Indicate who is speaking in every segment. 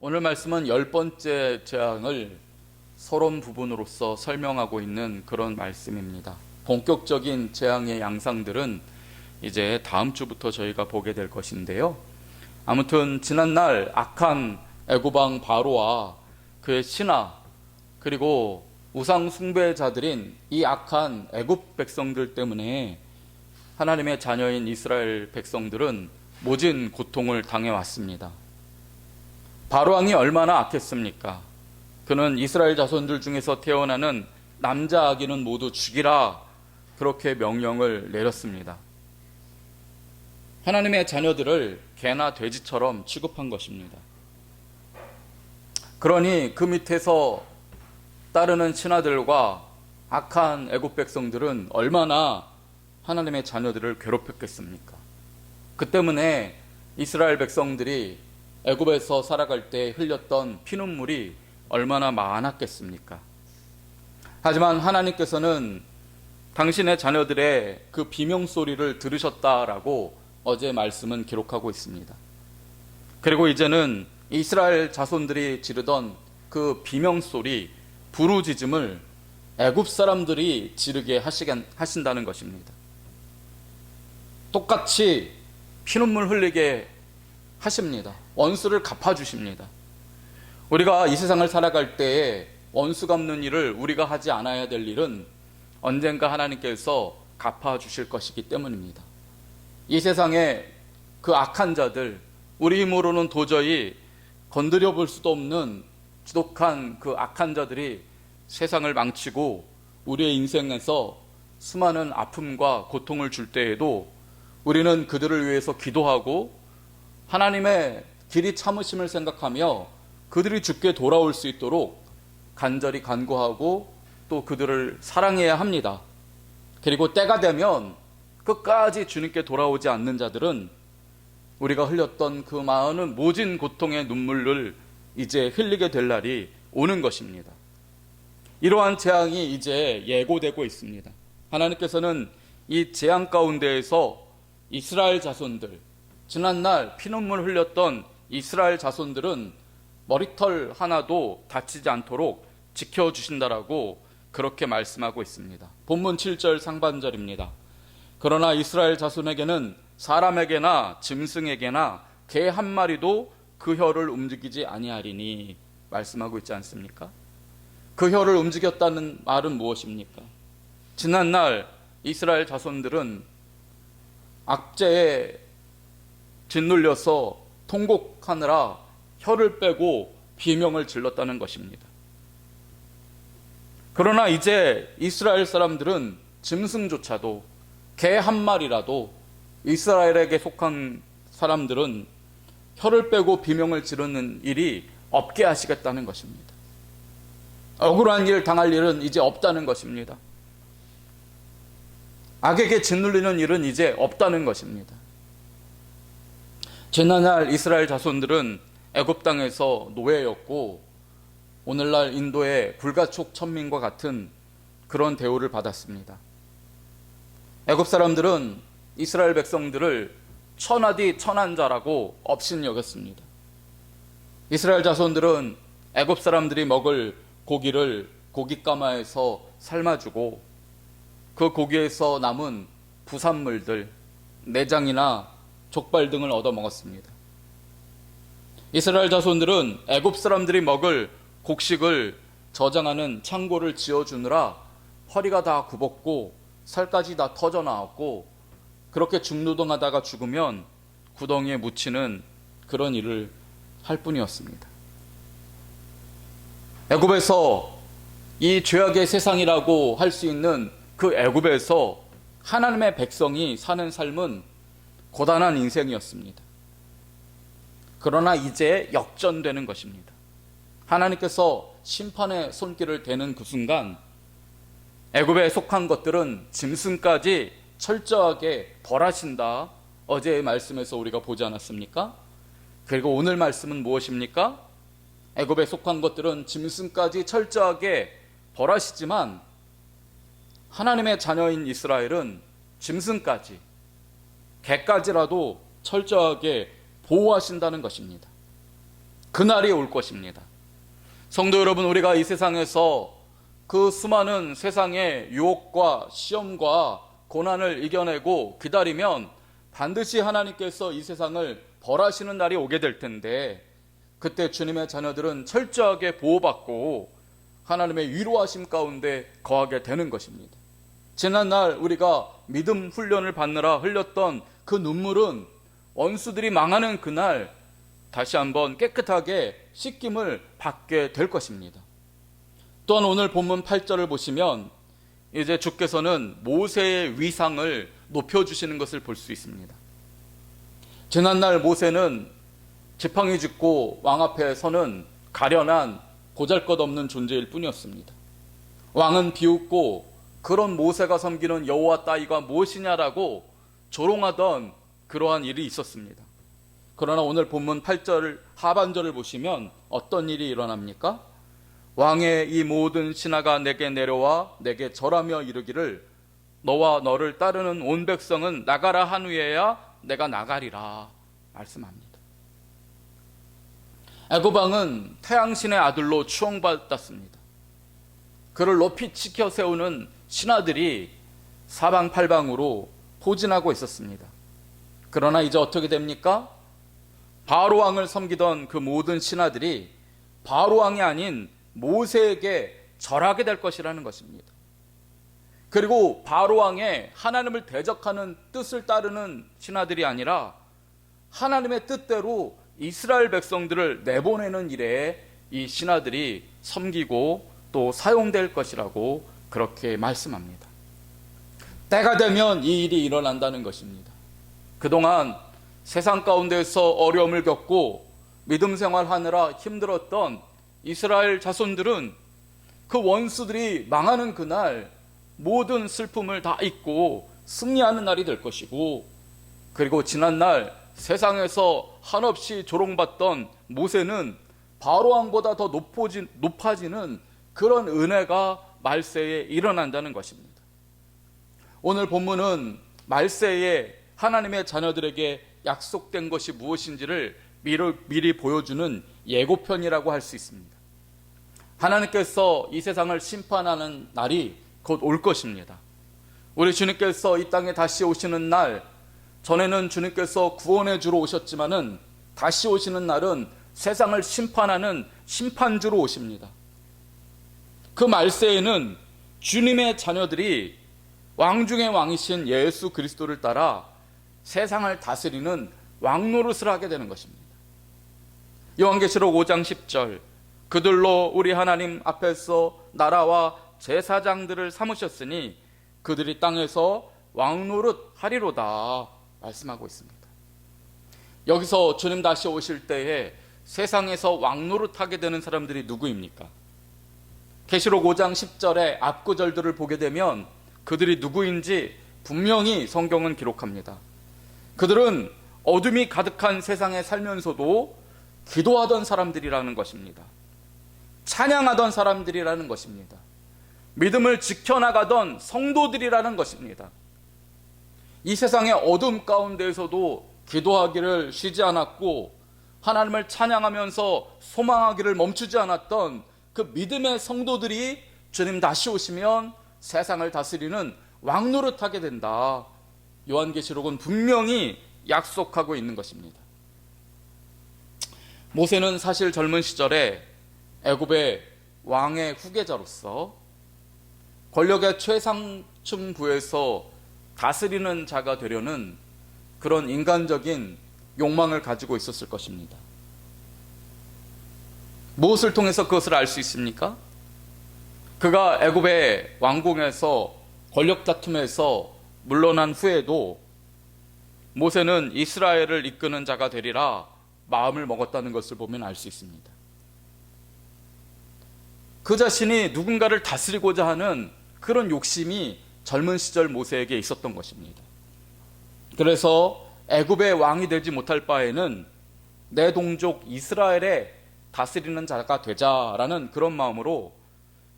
Speaker 1: 오늘 말씀은 10번째 재앙을 서론 부분으로서 설명하고 있는 그런 말씀입니다. 본격적인 재앙의 양상들은 이제 다음 주부터 저희가 보게 될 것인데요. 아무튼 지난날 악한 애굽왕 바로와 그의 신하, 그리고 우상 숭배자들인 이 악한 애굽 백성들 때문에 하나님의 자녀인 이스라엘 백성들은 모진 고통을 당해왔습니다. 바로왕이 얼마나 악했습니까? 그는 이스라엘 자손들 중에서 태어나는 남자 아기는 모두 죽이라, 그렇게 명령을 내렸습니다. 하나님의 자녀들을 개나 돼지처럼 취급한 것입니다. 그러니 그 밑에서 따르는 신하들과 악한 애굽 백성들은 얼마나 하나님의 자녀들을 괴롭혔겠습니까? 그 때문에 이스라엘 백성들이 애굽에서 살아갈 때 흘렸던 피눈물이 얼마나 많았겠습니까? 하지만 하나님께서는 당신의 자녀들의 그 비명소리를 들으셨다라고 어제 말씀은 기록하고 있습니다. 그리고 이제는 이스라엘 자손들이 지르던 그 비명소리, 부르짖음을 애굽 사람들이 지르게 하신다는 것입니다. 똑같이 피눈물 흘리게 하십니다. 원수를 갚아주십니다. 우리가 이 세상을 살아갈 때에 원수 갚는 일을 우리가 하지 않아야 될 일은 언젠가 하나님께서 갚아주실 것이기 때문입니다. 이 세상에 그 악한 자들, 우리 힘으로는 도저히 건드려 볼 수도 없는 지독한 그 악한 자들이 세상을 망치고 우리의 인생에서 수많은 아픔과 고통을 줄 때에도 우리는 그들을 위해서 기도하고 하나님의 길이 참으심을 생각하며 그들이 죽게 돌아올 수 있도록 간절히 간구하고 또 그들을 사랑해야 합니다. 그리고 때가 되면 끝까지 주님께 돌아오지 않는 자들은 우리가 흘렸던 그 많은 모진 고통의 눈물을 이제 흘리게 될 날이 오는 것입니다. 이러한 재앙이 이제 예고되고 있습니다. 하나님께서는 이 재앙 가운데에서 이스라엘 자손들, 지난날 피눈물 흘렸던 이스라엘 자손들은 머리털 하나도 다치지 않도록 지켜주신다라고 그렇게 말씀하고 있습니다. 본문 7절 상반절입니다. 그러나 이스라엘 자손에게는 사람에게나 짐승에게나 개 한 마리도 그 혀를 움직이지 아니하리니 말씀하고 있지 않습니까? 그 혀를 움직였다는 말은 무엇입니까? 지난날 이스라엘 자손들은 악재에 짓눌려서 통곡하느라 혀를 빼고 비명을 질렀다는 것입니다. 그러나 이제 이스라엘 사람들은 짐승조차도 개 한 마리라도 이스라엘에게 속한 사람들은 혀를 빼고 비명을 지르는 일이 없게 하시겠다는 것입니다. 억울한 일 당할 일은 이제 없다는 것입니다. 악에게 짓눌리는 일은 이제 없다는 것입니다. 지난날 이스라엘 자손들은 애굽 땅에서 노예였고 오늘날 인도의 불가촉 천민과 같은 그런 대우를 받았습니다. 애굽 사람들은 이스라엘 백성들을 천하디 천한자라고 업신여겼습니다. 이스라엘 자손들은 애굽 사람들이 먹을 고기를 고깃가마에서 삶아주고 그 고기에서 남은 부산물들, 내장이나 족발 등을 얻어 먹었습니다. 이스라엘 자손들은 애굽 사람들이 먹을 곡식을 저장하는 창고를 지어주느라 허리가 다 굽었고 살까지 다 터져 나왔고 그렇게 중노동하다가 죽으면 구덩이에 묻히는 그런 일을 할 뿐이었습니다. 애굽에서 이 죄악의 세상이라고 할 수 있는 그 애굽에서 하나님의 백성이 사는 삶은 고단한 인생이었습니다. 그러나 이제 역전되는 것입니다. 하나님께서 심판의 손길을 대는 그 순간 애굽에 속한 것들은 짐승까지 철저하게 벌하신다. 어제의 말씀에서 우리가 보지 않았습니까? 그리고 오늘 말씀은 무엇입니까? 애굽에 속한 것들은 짐승까지 철저하게 벌하시지만 하나님의 자녀인 이스라엘은 짐승까지, 개까지라도 철저하게 보호하신다는 것입니다. 그날이 올 것입니다. 성도 여러분, 우리가 이 세상에서 그 수많은 세상의 유혹과 시험과 고난을 이겨내고 기다리면 반드시 하나님께서 이 세상을 벌하시는 날이 오게 될 텐데, 그때 주님의 자녀들은 철저하게 보호받고 하나님의 위로하심 가운데 거하게 되는 것입니다. 지난날 우리가 믿음 훈련을 받느라 흘렸던 그 눈물은 원수들이 망하는 그날 다시 한번 깨끗하게 씻김을 받게 될 것입니다. 또한 오늘 본문 8절을 보시면 이제 주께서는 모세의 위상을 높여주시는 것을 볼 수 있습니다. 지난날 모세는 지팡이 짚고 왕 앞에 서는 가련한 보잘것없는 존재일 뿐이었습니다. 왕은 비웃고 그런 모세가 섬기는 여호와 따위가 무엇이냐라고 조롱하던 그러한 일이 있었습니다. 그러나 오늘 본문 8절 하반절을 보시면 어떤 일이 일어납니까? 왕의 이 모든 신하가 내게 내려와 내게 절하며 이르기를 너와 너를 따르는 온 백성은 나가라 한 후에야 내가 나가리라 말씀합니다. 애굽 왕은 태양신의 아들로 추앙받았습니다. 그를 높이 치켜 세우는 신하들이 사방팔방으로 포진하고 있었습니다. 그러나 이제 어떻게 됩니까? 바로 왕을 섬기던 그 모든 신하들이 바로 왕이 아닌 모세에게 절하게 될 것이라는 것입니다. 그리고 바로 왕의 하나님을 대적하는 뜻을 따르는 신하들이 아니라 하나님의 뜻대로 이스라엘 백성들을 내보내는 일에 이 신하들이 섬기고 또 사용될 것이라고 그렇게 말씀합니다. 때가 되면 이 일이 일어난다는 것입니다. 그동안 세상 가운데서 어려움을 겪고 믿음 생활하느라 힘들었던 이스라엘 자손들은 그 원수들이 망하는 그날 모든 슬픔을 다 잊고 승리하는 날이 될 것이고, 그리고 지난날 세상에서 한없이 조롱받던 모세는 바로 왕보다 더 높아지는 그런 은혜가 말세에 일어난다는 것입니다. 오늘 본문은 말세에 하나님의 자녀들에게 약속된 것이 무엇인지를 미리 보여주는 예고편이라고 할 수 있습니다. 하나님께서 이 세상을 심판하는 날이 곧 올 것입니다. 우리 주님께서 이 땅에 다시 오시는 날, 전에는 주님께서 구원해 주러 오셨지만은 다시 오시는 날은 세상을 심판하는 심판주로 오십니다. 그 말세에는 주님의 자녀들이 왕 중의 왕이신 예수 그리스도를 따라 세상을 다스리는 왕노릇을 하게 되는 것입니다. 요한계시록 5장 10절, 그들로 우리 하나님 앞에서 나라와 제사장들을 삼으셨으니 그들이 땅에서 왕노릇 하리로다 말씀하고 있습니다. 여기서 주님 다시 오실 때에 세상에서 왕노릇 하게 되는 사람들이 누구입니까? 계시록 5장 10절의 앞구절들을 보게 되면 그들이 누구인지 분명히 성경은 기록합니다. 그들은 어둠이 가득한 세상에 살면서도 기도하던 사람들이라는 것입니다. 찬양하던 사람들이라는 것입니다. 믿음을 지켜나가던 성도들이라는 것입니다. 이 세상의 어둠 가운데에서도 기도하기를 쉬지 않았고 하나님을 찬양하면서 소망하기를 멈추지 않았던 그 믿음의 성도들이 주님 다시 오시면 세상을 다스리는 왕노릇하게 된다. 요한계시록은 분명히 약속하고 있는 것입니다. 모세는 사실 젊은 시절에 애굽의 왕의 후계자로서 권력의 최상층부에서 다스리는 자가 되려는 그런 인간적인 욕망을 가지고 있었을 것입니다. 무엇을 통해서 그것을 알 수 있습니까? 그가 애굽의 왕궁에서 권력 다툼에서 물러난 후에도 모세는 이스라엘을 이끄는 자가 되리라 마음을 먹었다는 것을 보면 알 수 있습니다. 그 자신이 누군가를 다스리고자 하는 그런 욕심이 젊은 시절 모세에게 있었던 것입니다. 그래서 애굽의 왕이 되지 못할 바에는 내 동족 이스라엘의 다스리는 자가 되자라는 그런 마음으로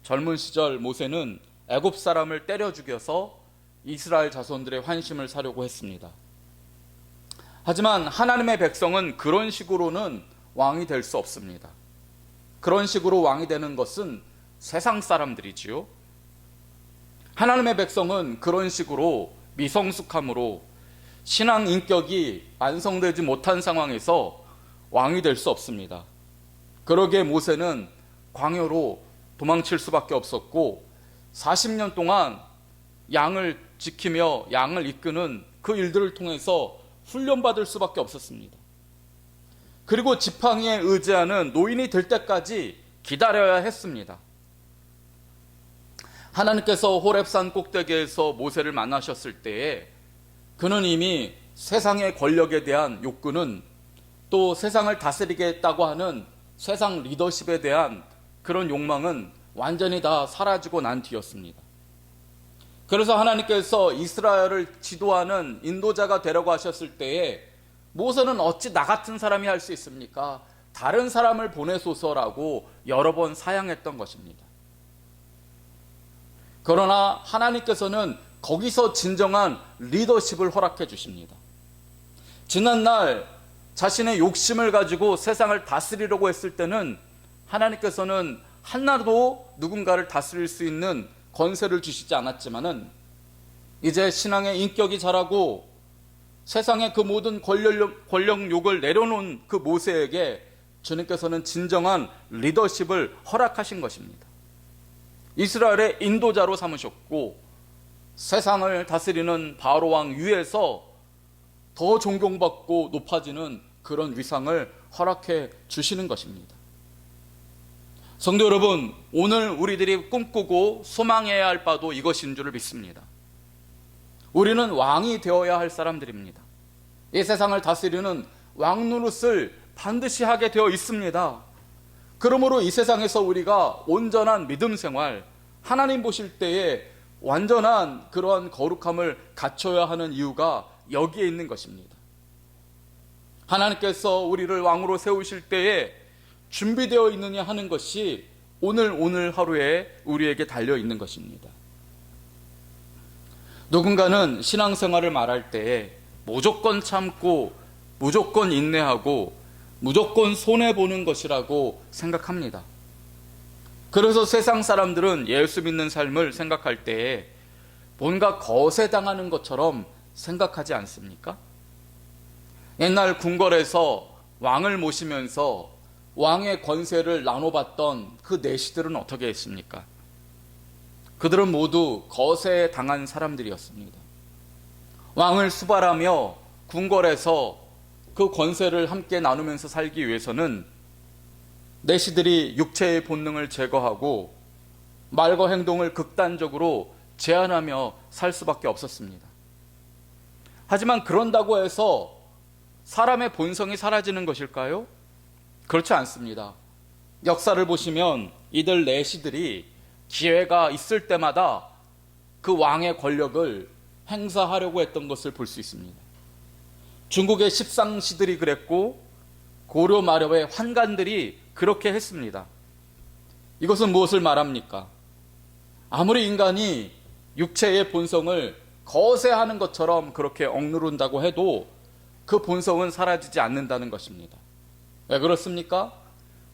Speaker 1: 젊은 시절 모세는 애굽 사람을 때려 죽여서 이스라엘 자손들의 환심을 사려고 했습니다. 하지만 하나님의 백성은 그런 식으로는 왕이 될 수 없습니다. 그런 식으로 왕이 되는 것은 세상 사람들이지요. 하나님의 백성은 그런 식으로 미성숙함으로 신앙 인격이 완성되지 못한 상황에서 왕이 될 수 없습니다. 그러기에 모세는 광야로 도망칠 수밖에 없었고 40년 동안 양을 지키며 양을 이끄는 그 일들을 통해서 훈련받을 수밖에 없었습니다. 그리고 지팡이에 의지하는 노인이 될 때까지 기다려야 했습니다. 하나님께서 호렙산 꼭대기에서 모세를 만나셨을 때에 그는 이미 세상의 권력에 대한 욕구는, 또 세상을 다스리겠다고 하는 세상 리더십에 대한 그런 욕망은 완전히 다 사라지고 난 뒤였습니다. 그래서 하나님께서 이스라엘을 지도하는 인도자가 되려고 하셨을 때에 모세는 어찌 나 같은 사람이 할 수 있습니까? 다른 사람을 보내소서라고 여러 번 사양했던 것입니다. 그러나 하나님께서는 거기서 진정한 리더십을 허락해 주십니다. 지난날 자신의 욕심을 가지고 세상을 다스리려고 했을 때는 하나님께서는 하나도 누군가를 다스릴 수 있는 권세를 주시지 않았지만은 이제 신앙의 인격이 자라고 세상의 그 모든 권력욕을 내려놓은 그 모세에게 주님께서는 진정한 리더십을 허락하신 것입니다. 이스라엘의 인도자로 삼으셨고 세상을 다스리는 바로 왕 위에서 더 존경받고 높아지는 그런 위상을 허락해 주시는 것입니다. 성도 여러분, 오늘 우리들이 꿈꾸고 소망해야 할 바도 이것인 줄을 믿습니다. 우리는 왕이 되어야 할 사람들입니다. 이 세상을 다스리는 왕 노릇을 반드시 하게 되어 있습니다. 그러므로 이 세상에서 우리가 온전한 믿음 생활, 하나님 보실 때에 완전한 그러한 거룩함을 갖춰야 하는 이유가 여기에 있는 것입니다. 하나님께서 우리를 왕으로 세우실 때에 준비되어 있느냐 하는 것이 오늘 하루에 우리에게 달려 있는 것입니다. 누군가는 신앙생활을 말할 때에 무조건 참고 무조건 인내하고 무조건 손해보는 것이라고 생각합니다. 그래서 세상 사람들은 예수 믿는 삶을 생각할 때에 뭔가 거세당하는 것처럼 생각하지 않습니까? 옛날 궁궐에서 왕을 모시면서 왕의 권세를 나눠받던 그 내시들은 어떻게 했습니까? 그들은 모두 거세당한 사람들이었습니다. 왕을 수발하며 궁궐에서 그 권세를 함께 나누면서 살기 위해서는 내시들이 육체의 본능을 제거하고 말과 행동을 극단적으로 제한하며 살 수밖에 없었습니다. 하지만 그런다고 해서 사람의 본성이 사라지는 것일까요? 그렇지 않습니다. 역사를 보시면 이들 내시들이 기회가 있을 때마다 그 왕의 권력을 행사하려고 했던 것을 볼 수 있습니다. 중국의 십상시들이 그랬고 고려 마려의 환관들이 그렇게 했습니다. 이것은 무엇을 말합니까? 아무리 인간이 육체의 본성을 거세하는 것처럼 그렇게 억누른다고 해도 그 본성은 사라지지 않는다는 것입니다. 왜 그렇습니까?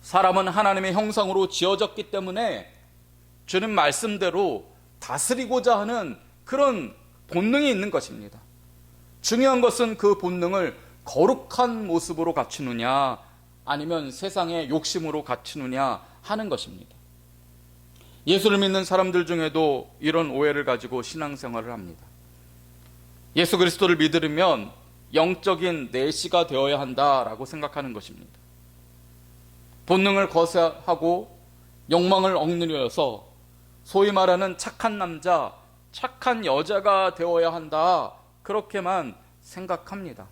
Speaker 1: 사람은 하나님의 형상으로 지어졌기 때문에 주님 말씀대로 다스리고자 하는 그런 본능이 있는 것입니다. 중요한 것은 그 본능을 거룩한 모습으로 갖추느냐 아니면 세상의 욕심으로 갖추느냐 하는 것입니다. 예수를 믿는 사람들 중에도 이런 오해를 가지고 신앙생활을 합니다. 예수 그리스도를 믿으려면 영적인 내시가 되어야 한다라고 생각하는 것입니다. 본능을 거세하고 욕망을 억누려서 소위 말하는 착한 남자, 착한 여자가 되어야 한다, 그렇게만 생각합니다.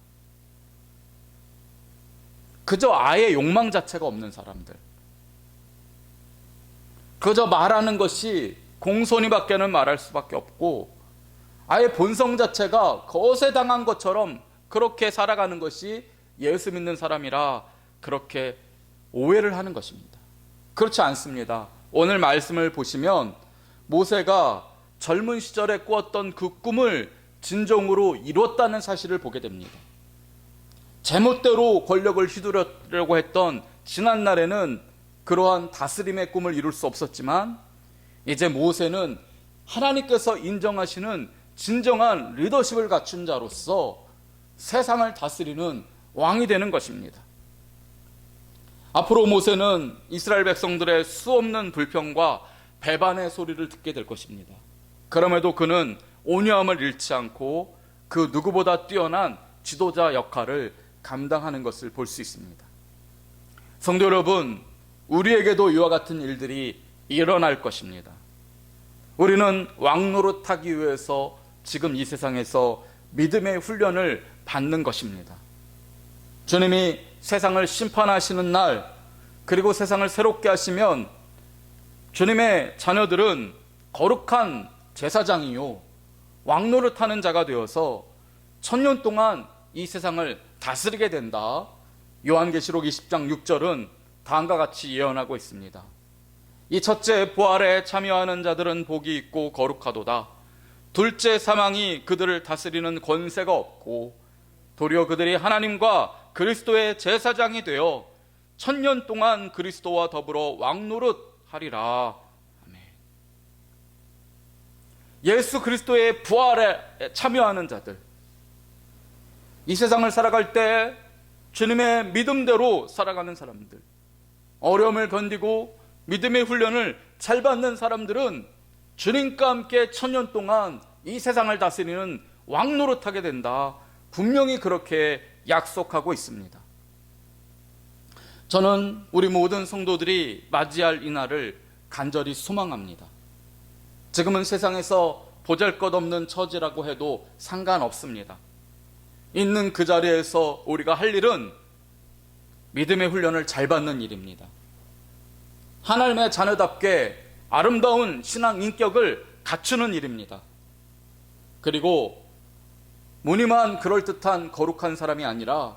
Speaker 1: 그저 아예 욕망 자체가 없는 사람들, 그저 말하는 것이 공손히밖에는 말할 수밖에 없고 아예 본성 자체가 거세당한 것처럼 그렇게 살아가는 것이 예수 믿는 사람이라 그렇게 오해를 하는 것입니다. 그렇지 않습니다. 오늘 말씀을 보시면 모세가 젊은 시절에 꾸었던 그 꿈을 진정으로 이뤘다는 사실을 보게 됩니다. 제멋대로 권력을 휘두르려고 했던 지난 날에는 그러한 다스림의 꿈을 이룰 수 없었지만, 이제 모세는 하나님께서 인정하시는 진정한 리더십을 갖춘 자로서 세상을 다스리는 왕이 되는 것입니다. 앞으로 모세는 이스라엘 백성들의 수없는 불평과 배반의 소리를 듣게 될 것입니다. 그럼에도 그는 온유함을 잃지 않고 그 누구보다 뛰어난 지도자 역할을 감당하는 것을 볼 수 있습니다. 성도 여러분, 우리에게도 이와 같은 일들이 일어날 것입니다. 우리는 왕 노릇하기 위해서 지금 이 세상에서 믿음의 훈련을 받는 것입니다. 주님이 세상을 심판하시는 날, 그리고 세상을 새롭게 하시면 주님의 자녀들은 거룩한 제사장이요 왕 노릇하는 자가 되어서 1000년 동안 이 세상을 다스리게 된다. 요한계시록 20장 6절은 다음과 같이 예언하고 있습니다. 이 첫째 부활에 참여하는 자들은 복이 있고 거룩하도다. 둘째 사망이 그들을 다스리는 권세가 없고 도리어 그들이 하나님과 그리스도의 제사장이 되어 1000년 동안 그리스도와 더불어 왕노릇하리라. 아멘. 예수 그리스도의 부활에 참여하는 자들, 이 세상을 살아갈 때 주님의 믿음대로 살아가는 사람들, 어려움을 견디고 믿음의 훈련을 잘 받는 사람들은 주님과 함께 1000년 동안 이 세상을 다스리는 왕 노릇하게 된다. 분명히 그렇게 약속하고 있습니다. 저는 우리 모든 성도들이 맞이할 이 날을 간절히 소망합니다. 지금은 세상에서 보잘것없는 처지라고 해도 상관없습니다. 있는 그 자리에서 우리가 할 일은 믿음의 훈련을 잘 받는 일입니다. 하나님의 자녀답게 아름다운 신앙 인격을 갖추는 일입니다. 그리고 무늬만 그럴듯한 거룩한 사람이 아니라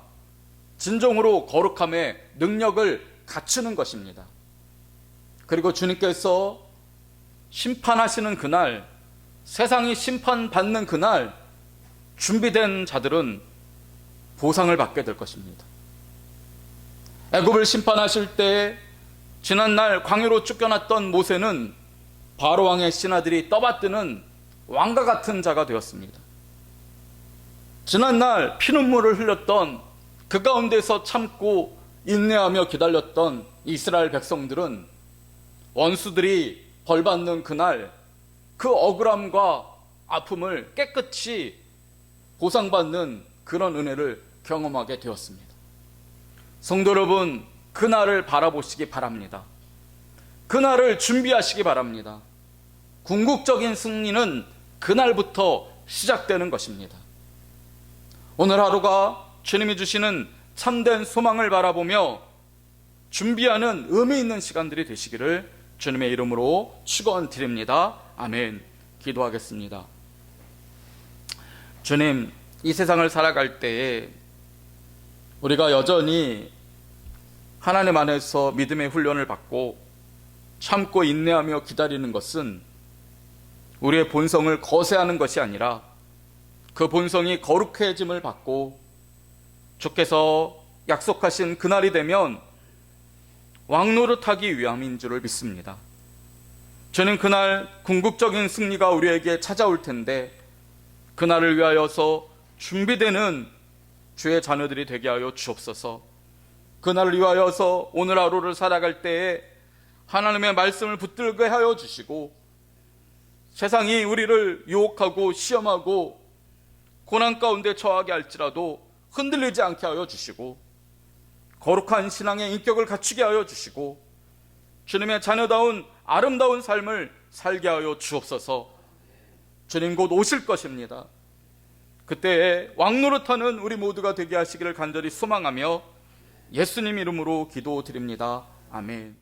Speaker 1: 진정으로 거룩함의 능력을 갖추는 것입니다. 그리고 주님께서 심판하시는 그날, 세상이 심판받는 그날, 준비된 자들은 보상을 받게 될 것입니다. 애굽을 심판하실 때 지난날 광야로 쫓겨났던 모세는 바로 왕의 신하들이 떠받드는 왕과 같은 자가 되었습니다. 지난날 피눈물을 흘렸던 그 가운데서 참고 인내하며 기다렸던 이스라엘 백성들은 원수들이 벌받는 그날 그 억울함과 아픔을 깨끗이 보상받는 그런 은혜를 경험하게 되었습니다. 성도 여러분, 그날을 바라보시기 바랍니다. 그날을 준비하시기 바랍니다. 궁극적인 승리는 그날부터 시작되는 것입니다. 오늘 하루가 주님이 주시는 참된 소망을 바라보며 준비하는 의미 있는 시간들이 되시기를 주님의 이름으로 축원드립니다. 아멘. 기도하겠습니다. 주님, 이 세상을 살아갈 때에 우리가 여전히 하나님 안에서 믿음의 훈련을 받고 참고 인내하며 기다리는 것은 우리의 본성을 거세하는 것이 아니라 그 본성이 거룩해짐을 받고 주께서 약속하신 그날이 되면 왕노릇하기 위함인 줄을 믿습니다. 저는 그날 궁극적인 승리가 우리에게 찾아올 텐데 그날을 위하여서 준비되는 주의 자녀들이 되게 하여 주옵소서. 그날을 위하여서 오늘 하루를 살아갈 때에 하나님의 말씀을 붙들게 하여 주시고 세상이 우리를 유혹하고 시험하고 고난 가운데 처하게 할지라도 흔들리지 않게 하여 주시고 거룩한 신앙의 인격을 갖추게 하여 주시고 주님의 자녀다운 아름다운 삶을 살게 하여 주옵소서. 주님 곧 오실 것입니다. 그때에 왕노릇하는 우리 모두가 되게 하시기를 간절히 소망하며 예수님 이름으로 기도드립니다. 아멘.